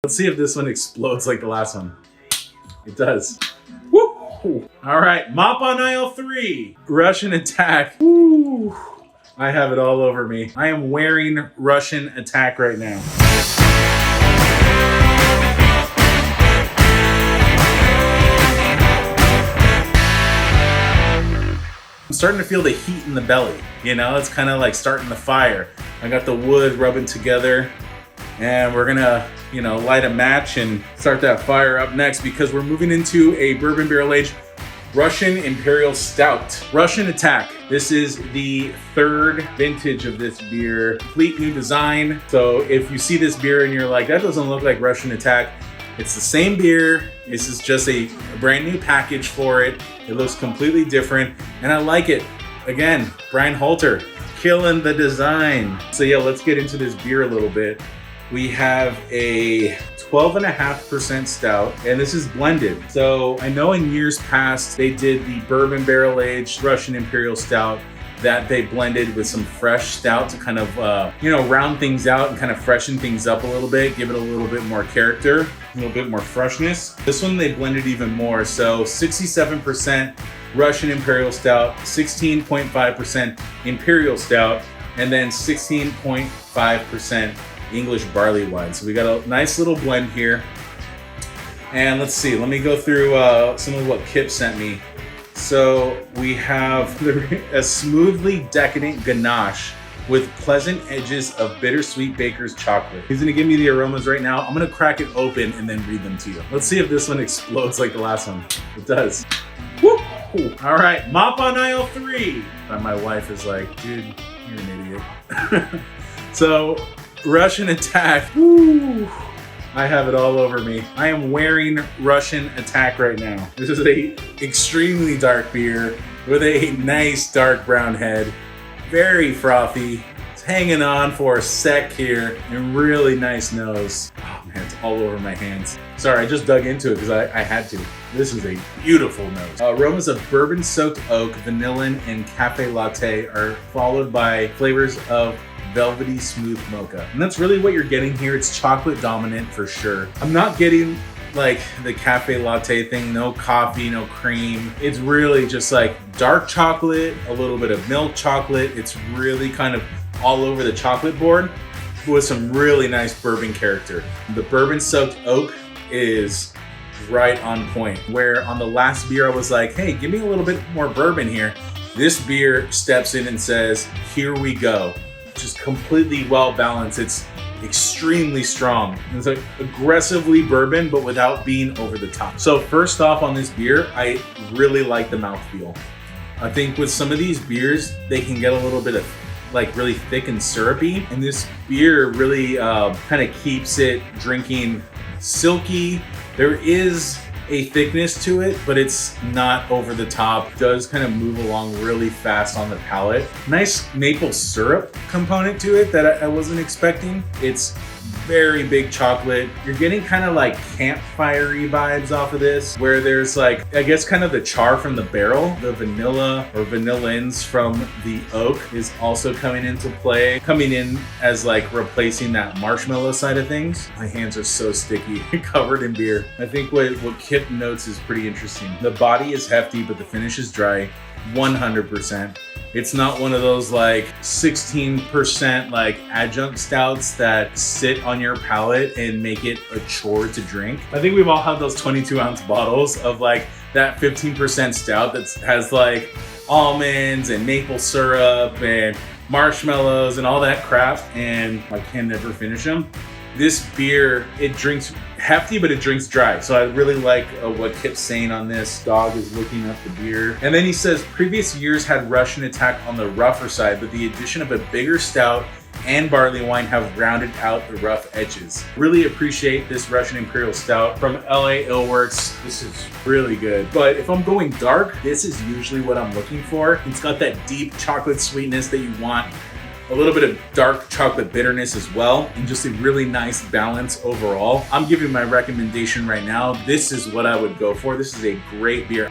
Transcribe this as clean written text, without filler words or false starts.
Let's see if this one explodes like the last one. It does. Woo! All right, mop on aisle 3. Russian Attack. Woo! I have it all over me. I am wearing Russian Attack right now. I'm starting to feel the heat in the belly. You know, it's kind of like starting the fire. I got the wood rubbing together, and we're gonna, you know, light a match and start that fire up next because we're moving into a bourbon barrel aged Russian Imperial Stout. Russian Attack. This is the 3rd vintage of this beer. Complete new design. So if you see this beer and you're like, that doesn't look like Russian Attack, it's the same beer. This is just a brand new package for it. It looks completely different and I like it. Again, Brian Halter, killing the design. So yeah, let's get into this beer a little bit. We have a 12.5% stout, and this is blended. So I know in years past, they did the bourbon barrel aged Russian Imperial Stout that they blended with some fresh stout to kind of, you know, round things out and kind of freshen things up a little bit, give it a little bit more character, a little bit more freshness. This one, they blended even more. So 67% Russian Imperial Stout, 16.5% Imperial Stout, and then 16.5% English Barleywine. So we got a nice little blend here. And let's see, let me go through some of what Kip sent me. So we have a smoothly decadent ganache with pleasant edges of bittersweet baker's chocolate. He's gonna give me the aromas right now. I'm gonna crack it open and then read them to you. Let's see if this one explodes like the last one. It does. Woo! All right, mop on aisle 3. And my wife is like, dude, you're an idiot. So, Russian Attack. Woo! I have it all over me. I am wearing Russian Attack right now. This is a extremely dark beer with a nice dark brown head. Very frothy. It's hanging on for a sec here and really nice nose. Oh man, it's all over my hands. Sorry, I just dug into it because I had to. This is a beautiful nose. Aromas of bourbon-soaked oak, vanillin, and cafe latte are followed by flavors of velvety smooth mocha. And that's really what you're getting here. It's chocolate dominant for sure. I'm not getting like the cafe latte thing, no coffee, no cream. It's really just like dark chocolate, a little bit of milk chocolate. It's really kind of all over the chocolate board with some really nice bourbon character. The bourbon soaked oak is right on point. Where on the last beer I was like, hey, give me a little bit more bourbon here. This beer steps in and says, here we go. Just completely well balanced. It's extremely strong. It's like aggressively bourbon, but without being over the top. So first off on this beer, I really like the mouthfeel. I think with some of these beers, they can get a little bit of like really thick and syrupy. And this beer really kind of keeps it drinking silky. There is a thickness to it, but it's not over the top. It does kind of move along really fast on the palate. Nice maple syrup component to it that I wasn't expecting. It's very big chocolate. You're getting kind of like campfire-y vibes off of this, where there's like, I guess kind of the char from the barrel, the vanilla or vanillins from the oak is also coming into play, coming in as like replacing that marshmallow side of things. My hands are so sticky, covered in beer. I think what Kip notes is pretty interesting. The body is hefty, but the finish is dry, 100%. It's not one of those like 16% like adjunct stouts that sit on your palate and make it a chore to drink. I think we've all had those 22-ounce bottles of like that 15% stout that has like almonds and maple syrup and marshmallows and all that crap, and I can never finish them. This beer, it drinks hefty, but it drinks dry. So I really like what Kip's saying on this. Dog is looking up the beer. And then he says, previous years had Russian Attack on the rougher side, but the addition of a bigger stout and barley wine have rounded out the rough edges. Really appreciate this Russian Imperial Stout from LA Illworks. This is really good. But if I'm going dark, this is usually what I'm looking for. It's got that deep chocolate sweetness that you want, a little bit of dark chocolate bitterness as well, and just a really nice balance overall. I'm giving my recommendation right now. This is what I would go for. This is a great beer.